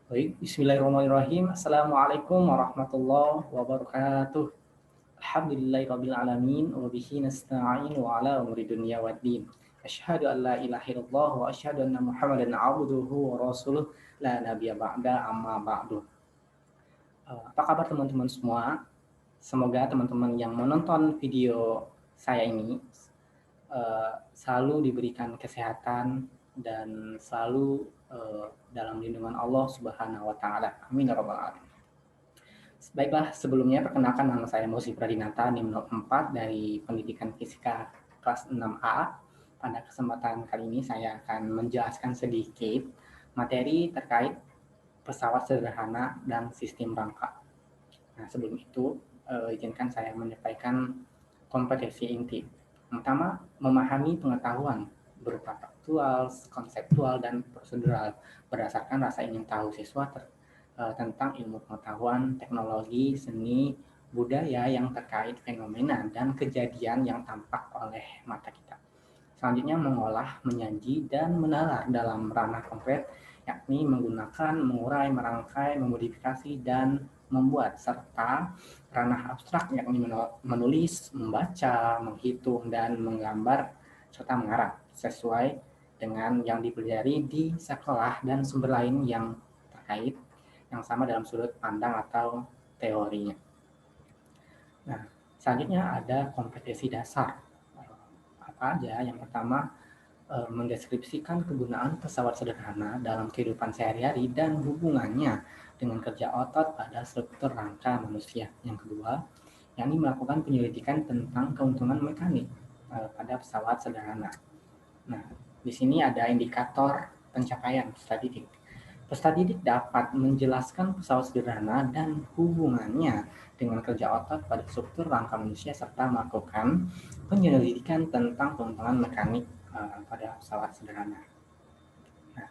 Baik, bismillahirrahmanirrahim. Assalamualaikum warahmatullahi wabarakatuh. Alhamdulillahirabbil alamin wa bihi nasta'in wa ala umuri dunya waddin. Asyhadu an la ilaha illallah wa asyhadu anna Muhammadan abduhu wa rasuluh la nabiyya ba'da amma ba'du. Apa kabar teman-teman semua? Semoga teman-teman yang menonton video saya ini selalu diberikan kesehatan dan selalu dalam lindungan Allah Subhanahu wa taala. Amin ya rabbal alamin. Baiklah, sebelumnya perkenalkan nama saya Musi Pradinata, NIM 04 dari Pendidikan Fisika kelas 6A. Pada kesempatan kali ini saya akan menjelaskan sedikit materi terkait pesawat sederhana dan sistem rangka. Nah, sebelum itu, izinkan saya menyampaikan kompetensi inti. Pertama, memahami pengetahuan berupa faktual, konseptual, dan prosedural berdasarkan rasa ingin tahu siswa tentang ilmu pengetahuan, teknologi, seni, budaya yang terkait fenomena dan kejadian yang tampak oleh mata kita. Selanjutnya mengolah, menyaji, dan menalar dalam ranah konkret, yakni menggunakan, mengurai, merangkai, memodifikasi, dan membuat, serta ranah abstrak, yakni menulis, membaca, menghitung, dan menggambar, serta mengarang, sesuai dengan yang dipelajari di sekolah dan sumber lain yang terkait, yang sama dalam sudut pandang atau teorinya. Nah, selanjutnya ada kompetensi dasar. Apa aja? Yang pertama, mendeskripsikan kegunaan pesawat sederhana dalam kehidupan sehari-hari dan hubungannya dengan kerja otot pada struktur rangka manusia. Yang kedua, yakni melakukan penyelidikan tentang keuntungan mekanik pada pesawat sederhana. Nah, di sini ada indikator pencapaian peserta didik. Peserta didik dapat menjelaskan pesawat sederhana dan hubungannya dengan kerja otot pada struktur rangka manusia serta melakukan penyelidikan tentang keuntungan mekanik pada pesawat sederhana. Nah,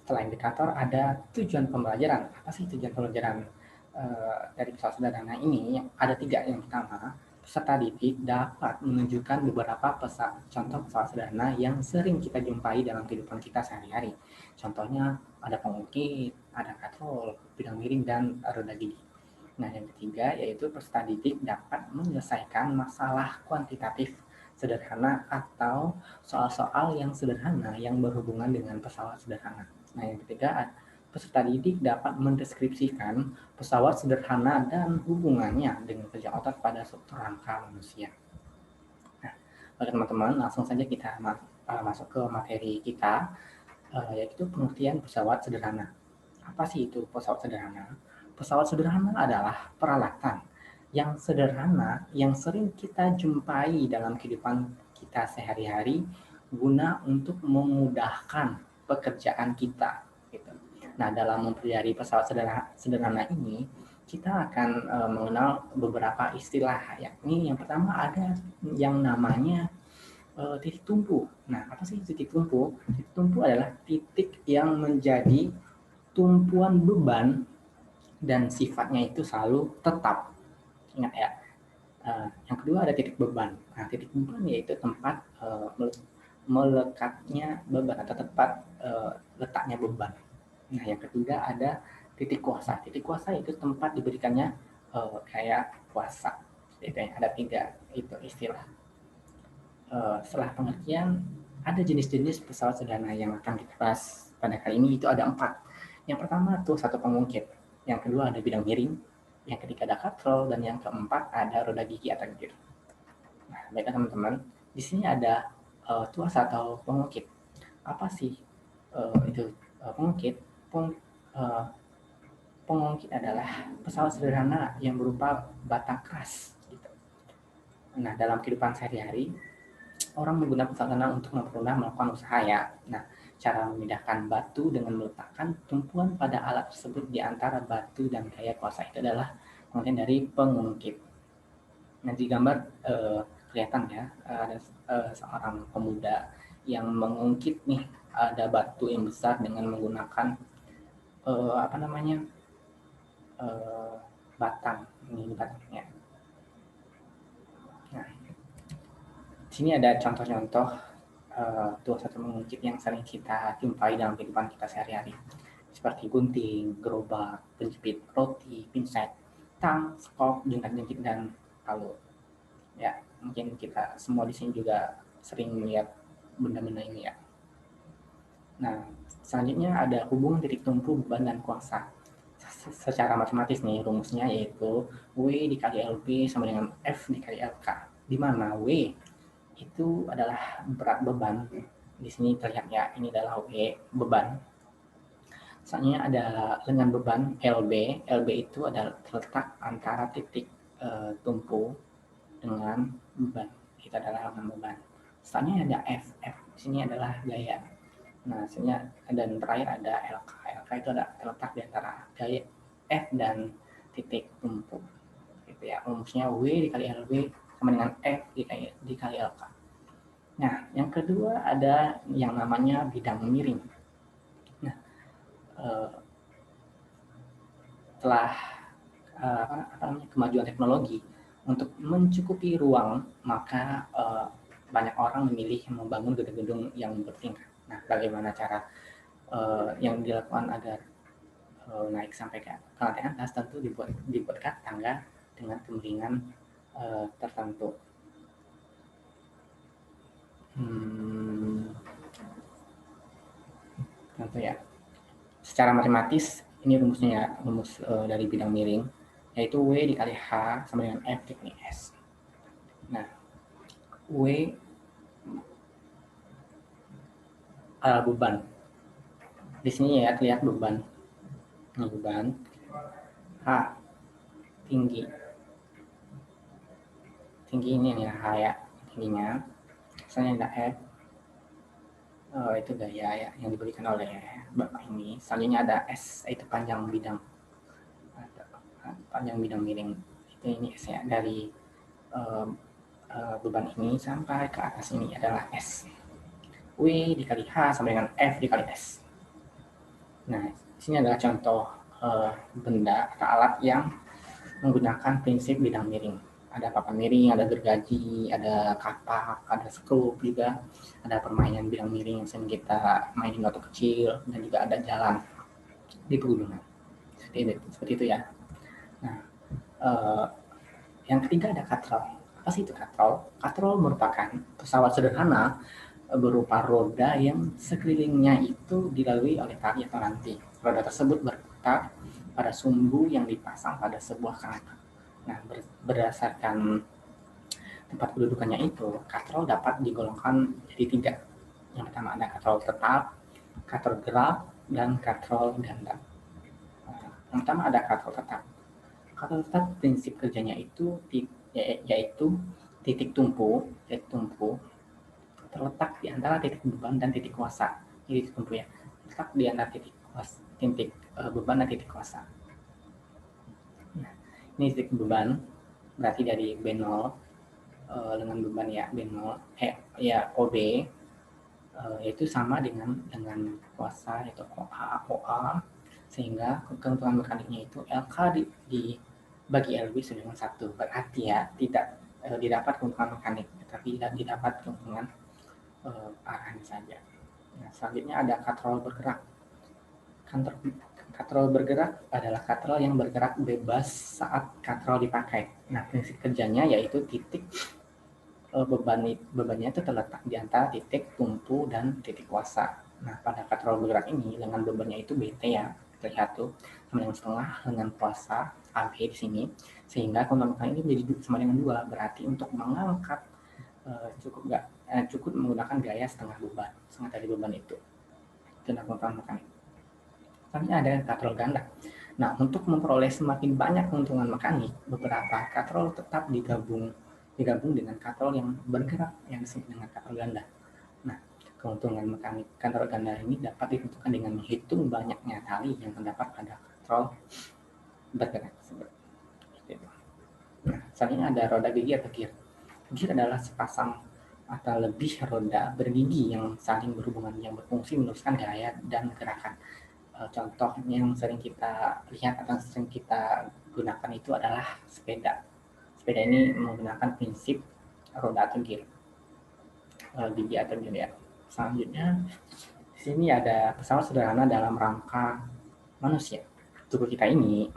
setelah indikator ada tujuan pembelajaran. Apa sih tujuan pembelajaran dari pesawat sederhana ini? Ada tiga. Yang pertama, peserta didik dapat menunjukkan beberapa contoh pesawat sederhana yang sering kita jumpai dalam kehidupan kita sehari-hari. Contohnya ada pengukit, ada katrol, bidang miring, dan roda gigi. Nah, yang ketiga yaitu peserta didik dapat menyelesaikan masalah kuantitatif sederhana atau soal-soal yang sederhana yang berhubungan dengan pesawat sederhana. Nah, yang ketiga, peserta didik dapat mendeskripsikan pesawat sederhana dan hubungannya dengan kerja otot pada struktur rangka manusia. Nah, oke teman-teman, langsung saja kita masuk ke materi kita, yaitu pengertian pesawat sederhana. Apa sih itu pesawat sederhana? Pesawat sederhana adalah peralatan yang sederhana yang sering kita jumpai dalam kehidupan kita sehari-hari guna untuk memudahkan pekerjaan kita. Gitu. Nah, dalam mempelajari pesawat sederhana ini, kita akan mengenal beberapa istilah, yakni yang pertama ada yang namanya titik tumpu. Nah, apa sih titik tumpu? Titik tumpu adalah titik yang menjadi tumpuan beban dan sifatnya itu selalu tetap. Ingat ya. Yang kedua ada titik beban. Nah, titik beban yaitu tempat melekatnya beban atau tempat letaknya beban. Nah, yang ketiga ada titik kuasa. Titik kuasa itu tempat diberikannya kayak kuasa. Itu ada tiga itu istilah. Setelah pengertian, ada jenis-jenis pesawat sederhana yang akan kita bahas pada kali ini, itu ada 4. Yang pertama tuh satu pengungkit, yang kedua ada bidang miring, yang ketiga ada katrol, dan yang keempat ada roda gigi atau gear. Nah, baiklah teman-teman, di sini ada tuas atau pengungkit. Apa sih itu pengungkit? Pengungkit adalah pesawat sederhana yang berupa batang keras. Gitu. Nah, dalam kehidupan sehari-hari, orang menggunakan pesawat sederhana untuk mempermudah melakukan usaha ya. Nah, cara memindahkan batu dengan meletakkan tumpuan pada alat tersebut di antara batu dan gaya kuasa itu adalah pengertian dari pengungkit. Nah, di gambar kelihatan ya, ada seorang pemuda yang mengungkit nih, ada batu yang besar dengan menggunakan batang. Ini batangnya. Nah, di sini ada contoh-contoh tuas atau mengungkit yang sering kita jumpai dalam kehidupan kita sehari-hari. seperti gunting, gerobak, penjepit roti, pinset, tang, skop, jengkar-jengkit, dan palu. Ya, mungkin kita semua di sini juga sering melihat benda-benda ini ya. Nah, selanjutnya ada hubungan titik tumpu, beban, dan kuasa. Secara matematis nih, rumusnya yaitu W dikali LB sama dengan F dikali LK. Di mana W itu adalah berat beban. Di sini terlihat ya, ini adalah W, beban. Selanjutnya ada lengan beban LB. LB itu adalah terletak antara titik tumpu dengan beban. Itu adalah lengan beban. Selanjutnya ada F. F di sini adalah gaya. Nah, selanjutnya dan terakhir ada LK. LK itu ada terletak di antara gaya F dan titik tumpu. Gitu ya. Rumusnya W dikali LB sama dengan F dikali LK. Nah, yang kedua ada yang namanya bidang miring. Nah, setelah kemajuan teknologi untuk mencukupi ruang, maka banyak orang memilih membangun gedung-gedung yang bertingkat. Nah, bagaimana cara yang dilakukan agar naik sampai ke lantai atas? Tentu dibuatkan tangga dengan kemiringan tertentu. Tentu ya. Secara matematis ini rumusnya ya, rumus dari bidang miring, yaitu W dikali H sama dengan F dikali S. Nah, W beban. Di sini ya terlihat beban. Ini beban. H tinggi. Tinggi ini ya H ya, tingginya. Misalnya ada F. Itu gaya ya yang diberikan oleh Bapak ini. Selanjutnya ada S, itu panjang bidang. Panjang bidang miring. Itu ini S ya, dari beban ini sampai ke atas ini adalah S. W dikali H sama dengan F dikali S. Nah, di sini adalah contoh benda atau alat yang menggunakan prinsip bidang miring. Ada papan miring, ada gergaji, ada kapak, ada skrup juga, ada permainan bidang miring yang sering kita mainin waktu kecil, dan juga ada jalan di pegunungan. Seperti itu ya. Nah, yang ketiga ada katrol. Apa sih itu katrol? Katrol merupakan pesawat sederhana berupa roda yang sekelilingnya itu dilalui oleh tali atau ranting. Roda tersebut berputar pada sumbu yang dipasang pada sebuah kereta. Nah, berdasarkan tempat kedudukannya itu, katrol dapat digolongkan jadi 3. Yang pertama ada katrol tetap, katrol gerak, dan katrol ganda. Yang pertama ada katrol tetap. Katrol tetap prinsip kerjanya itu yaitu titik tumpu terletak di antara titik beban dan titik kuasa. Ini titik tumpu ya, terletak di antara titik beban dan titik kuasa. Nah, ini titik beban berarti dari B0 dengan beban ya B0 ya OB itu sama dengan kuasa yaitu OA, sehingga keuntungan mekaniknya itu LK bagi LB sama dengan 1. Berarti ya tidak didapat keuntungan mekanik, tapi didapat keuntungan arahnya saja. Nah, selanjutnya ada katrol bergerak. Katrol bergerak adalah katrol yang bergerak bebas saat katrol dipakai. Nah, prinsip kerjanya yaitu titik bebannya itu terletak di antara titik tumpu dan titik kuasa. Nah, pada katrol bergerak ini, lengan bebannya itu BT ya, terlihat tuh, sama dengan setengah lengan kuasa AB di sini, sehingga keuntungan ini menjadi sama dengan 2. Berarti untuk mengangkat cukup menggunakan gaya setengah dari beban itu. Itu adalah keuntungan mekanik. Selanjutnya ada katrol ganda. Nah, untuk memperoleh semakin banyak keuntungan mekanik, beberapa katrol tetap digabung dengan katrol yang bergerak yang disebut dengan katrol ganda. Nah, keuntungan mekanik katrol ganda ini dapat ditentukan dengan menghitung banyaknya tali yang terdapat pada katrol bergerak. Nah, selanjutnya ada roda gigi atau gear. Gear adalah sepasang atau lebih roda bergigi yang saling berhubungan yang berfungsi meneruskan gaya dan gerakan. Contoh yang sering kita lihat atau sering kita gunakan itu adalah sepeda. Sepeda ini menggunakan prinsip roda atau gear, gigi atau gear ya. Selanjutnya di sini ada pesawat sederhana dalam rangka manusia, tubuh kita ini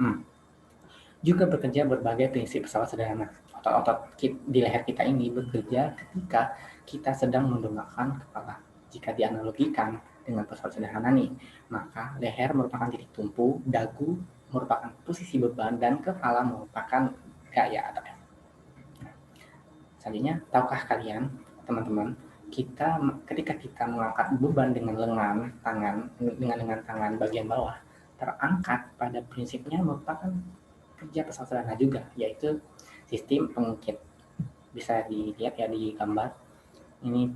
juga bekerja berbagai prinsip pesawat sederhana. Otot-otot di leher kita ini bekerja ketika kita sedang mendongakkan kepala. Jika dianalogikan dengan pesawat sederhana nih, maka leher merupakan titik tumpu, dagu merupakan posisi beban, dan kepala merupakan gaya atau selanjutnya, tahukah kalian, teman-teman, ketika kita mengangkat beban dengan lengan tangan bagian bawah terangkat, pada prinsipnya merupakan kerja pesawat sederhana juga, yaitu sistem pengungkit. Bisa dilihat ya di gambar ini,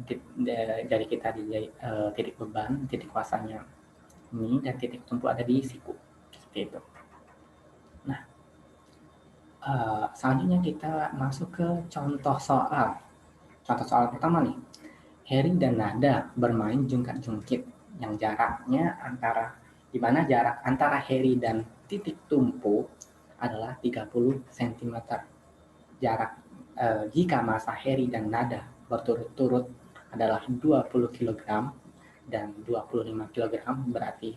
dari kita di titik beban, titik kuasanya ini, dan titik tumpu ada di siku, seperti itu. Nah, selanjutnya kita masuk ke contoh soal. Contoh soal pertama nih, Harry dan Nada bermain jungkat-jungkit yang jaraknya di mana jarak antara Harry dan titik tumpu adalah 30 cm. Jarak jika massa Harry dan Nada berturut-turut adalah 20 kg dan 25 kg, berarti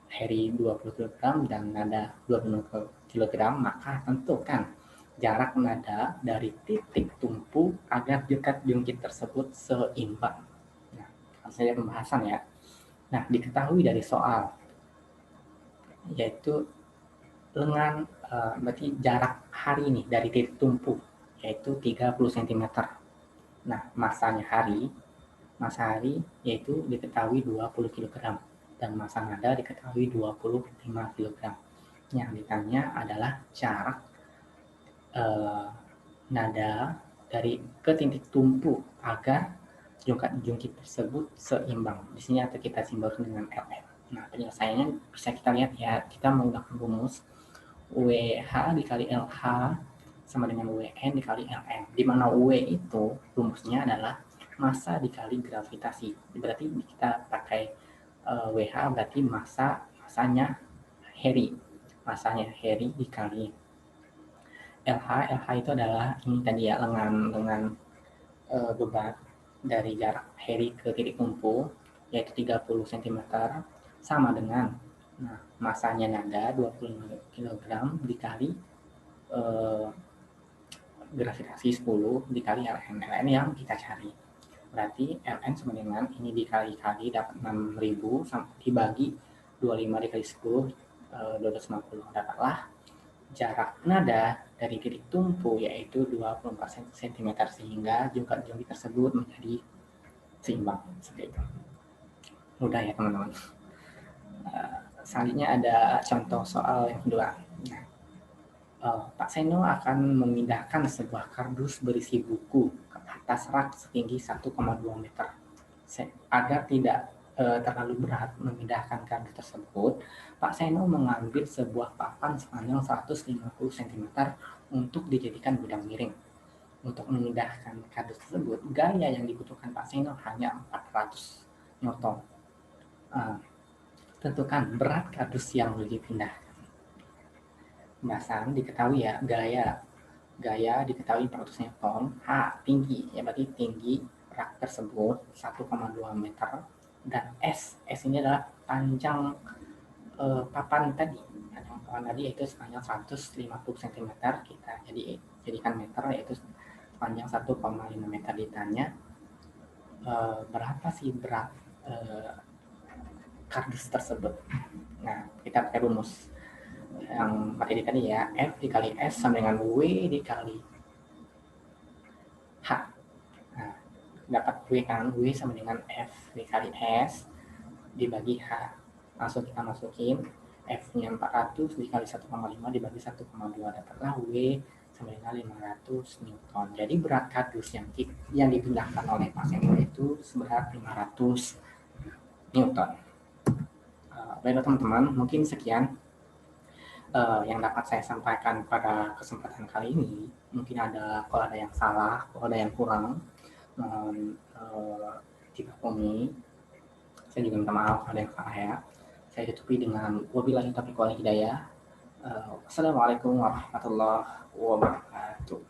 Harry 20 kg dan Nada 25 kg, maka tentukan jarak nada dari titik tumpu agar jungkat-jungkit tersebut seimbang. Nah, langsung saja pembahasan ya. Nah, diketahui dari soal, yaitu lengan, berarti jarak hari ini dari titik tumpu, yaitu 30 cm. Nah, massa hari yaitu diketahui 20 kg, dan massa nada diketahui 25 kg. Yang ditanya adalah jarak nada dari ke titik tumpu agar jungkat-jungkit tersebut seimbang. Di sini atau kita simbolkan dengan LN. Nah, penyelesaiannya bisa kita lihat ya, kita menggunakan rumus WH dikali LH sama dengan WN dikali LN, di mana W itu rumusnya adalah massa dikali gravitasi. Berarti kita pakai WH berarti masanya Harry dikali LH itu adalah ini tadi ya, lengan beban dari jarak Harry ke titik tumpu, yaitu 30 cm, sama dengan masanya nada 25 kg dikali gravitasi 10 dikali LN yang kita cari. Berarti LN sama dengan ini dikali-kali dapat 6000 dibagi 25 dikali 10 250, dapatlah jarak nada dari titik tumpu yaitu 24 cm, sehingga jungkat-jungkit tersebut menjadi seimbang. Seperti itu. Mudah ya teman-teman. Selanjutnya ada contoh soal yang kedua. Pak Seno akan memindahkan sebuah kardus berisi buku ke atas rak setinggi 1,2 meter. Agar tidak terlalu berat memindahkan kardus tersebut, Pak Seno mengambil sebuah papan sepanjang 150 cm untuk dijadikan gudang miring. Untuk memindahkan kardus tersebut, gaya yang dibutuhkan Pak Seno hanya 400 Newton. Tentukan berat kardus yang dipindahkan. Pembahasan diketahui ya, gaya diketahui 400 Newton, H tinggi, ya berarti tinggi rak tersebut 1,2 meter, dan S ini adalah panjang papan tadi yaitu sepanjang 150 cm, kita jadikan meter, yaitu sepanjang 1,5 meter. Ditanya berapa sih berat kardus tersebut. Nah, kita pakai rumus yang materi tadi ya, F dikali S sama dengan W dikali H. Nah, dapat W kan, W sama dengan F dikali S dibagi H. Langsung kita masukin F-nya 400 dikali 1,5 dibagi 1,2, dapatlah W sama dengan 500 Newton. Jadi berat kardus yang dipindahkan oleh Pak Seno itu seberat 500 Newton. Baiklah teman-teman, mungkin sekian yang dapat saya sampaikan pada kesempatan kali ini. Mungkin kalau ada yang salah, kalau ada yang kurang, mohon dimaklumi. Saya juga minta maaf ada yang salah ya. Saya tutupi dengan wabillahi taufiq wal hidayah. Wassalamualaikum warahmatullahi wabarakatuh.